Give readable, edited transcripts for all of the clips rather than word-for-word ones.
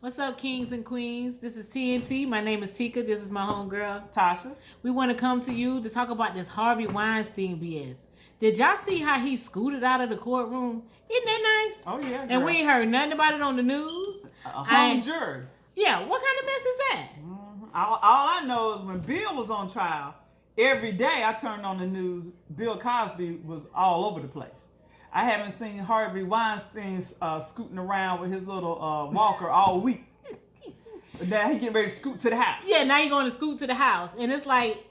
What's up, kings and queens? This is TNT. My name is Tika. This is my homegirl, Tasha. We want to come to you to talk about this Harvey Weinstein BS. Did y'all see how he scooted out of the courtroom? Isn't that nice? Oh, yeah. And girl. we ain't heard nothing about it on the news. A hung jury. Yeah, what kind of mess is that? All I know is when Bill was on trial, every day I turned on the news, Bill Cosby was all over the place. I haven't seen Harvey Weinstein scooting around with his little walker all week. Now he getting ready to scoot to the house. Yeah, now you're going to scoot to the house. And it's like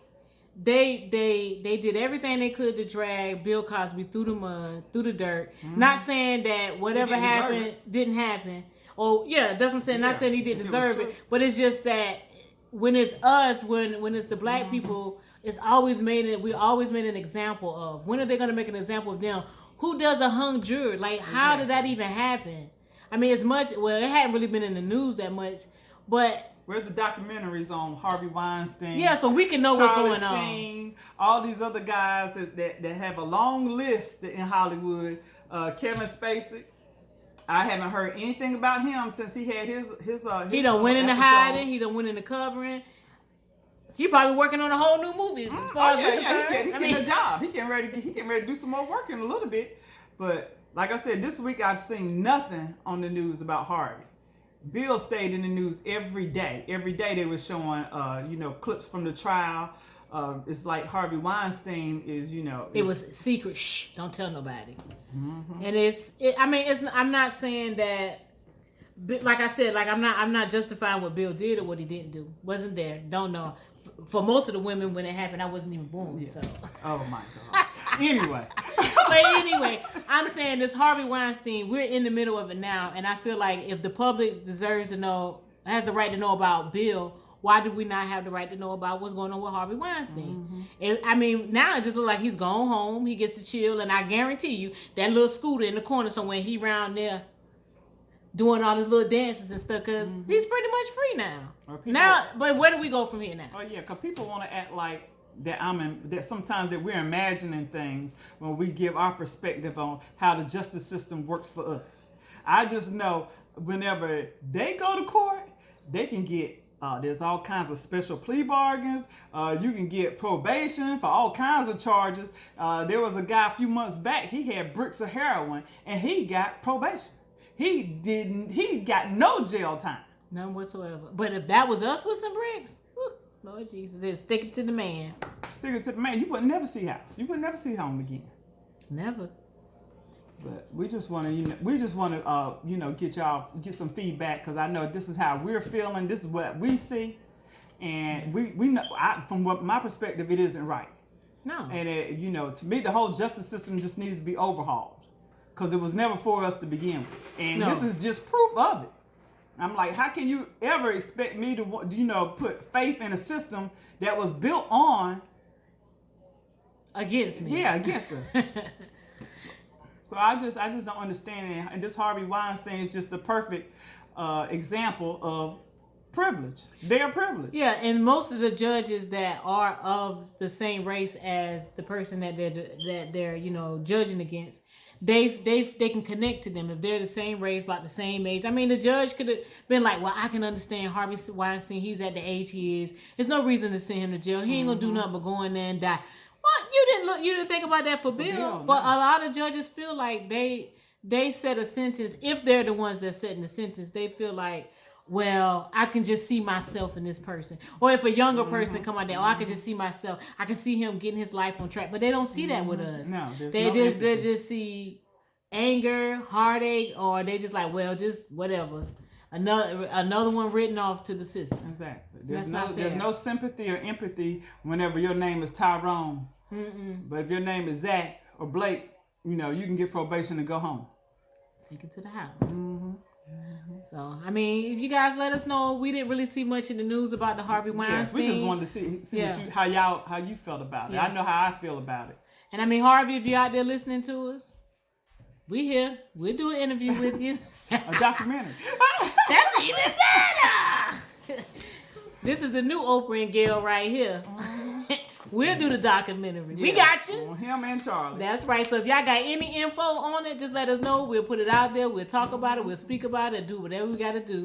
they did everything they could to drag Bill Cosby through the mud, through the dirt. Mm-hmm. Not saying that whatever happened didn't happen. Oh, yeah, that's what I'm saying. Not saying he didn't deserve it. But it's just that when it's us, when it's the black people, it's always we always made an example of. When are they going to make an example of them? Who does a hung jury? Like, how did that even happen? I mean, it hadn't really been in the news that much, but... Where's the documentaries on Harvey Weinstein? Yeah, so we can know Charlie what's going Sheen, all these other guys that have a long list in Hollywood. Kevin Spacey. I haven't heard anything about him since he had his he done went into hiding. He done went into covering. He probably working on a whole new movie. As far as he getting a job. He getting ready to do some more work in a little bit. But like I said, this week I've seen nothing on the news about Harvey. Bill stayed in the news every day. Every day they were showing, clips from the trial. It's like Harvey Weinstein is, It was secret. Shh, don't tell nobody. Mm-hmm. And I'm not saying that. Like I said, I'm not justifying what Bill did or what he didn't do. Wasn't there? Don't know. For most of the women, when it happened, I wasn't even born. Yeah. So. Oh my God. Anyway. But anyway, I'm saying this Harvey Weinstein. We're in the middle of it now, and I feel like if the public has the right to know about Bill, why do we not have the right to know about what's going on with Harvey Weinstein? Mm-hmm. Now it just looks like he's gone home. He gets to chill, and I guarantee you that little scooter in the corner somewhere, he around there doing all his little dances and stuff, because he's pretty much free now. But where do we go from here now? Oh yeah, because people want to act like that sometimes that we're imagining things when we give our perspective on how the justice system works for us. I just know whenever they go to court, they can get there's all kinds of special plea bargains. You can get probation for all kinds of charges. There was a guy a few months back, he had bricks of heroin and he got probation. He got no jail time. None whatsoever. But if that was us with some bricks, Lord Jesus, then stick it to the man. Stick it to the man. You would never see how. You would never see home again. Never. But we just want to, get some feedback, because I know this is how we're feeling. This is what we see, and we know. From my perspective, it isn't right. No. And to me, the whole justice system just needs to be overhauled, because it was never for us to begin with, and this is just proof of it. I'm like, how can you ever expect me to, put faith in a system that was built on against me? Yeah, against us. So I just don't understand it. And this Harvey Weinstein is just a perfect example of privilege. They're privileged. Yeah, and most of the judges that are of the same race as the person that they're judging against, they can connect to them if they're the same race, about the same age. I mean, the judge could have been like, well, I can understand Harvey Weinstein. He's at the age he is. There's no reason to send him to jail. He ain't gonna do nothing but go in there and die. What? You didn't think about that for Bill? But a lot of judges feel like they set a sentence. If they're the ones that setting the sentence, they feel like, well, I can just see myself in this person. Or if a younger person come out there, I can just see myself. I can see him getting his life on track. But they don't see that with us. No, they just see anger, heartache, or they just like, well, just whatever. Another one written off to the system. Exactly. There's no sympathy or empathy whenever your name is Tyrone. Mm-mm. But if your name is Zach or Blake, you can get probation and go home. Take it to the house. Mm-hmm. So, if you guys let us know, we didn't really see much in the news about the Harvey Weinstein. Yes, we just wanted to see how you felt about it. Yeah. I know how I feel about it. And Harvey, if you're out there listening to us, we here. We'll do an interview with you. A documentary. That's even better. This is the new Oprah and Gail right here. We'll do the documentary. Yeah. We got you. On him and Charlie. That's right. So if y'all got any info on it, just let us know. We'll put it out there. We'll talk about it. We'll speak about it. Do whatever we got to do.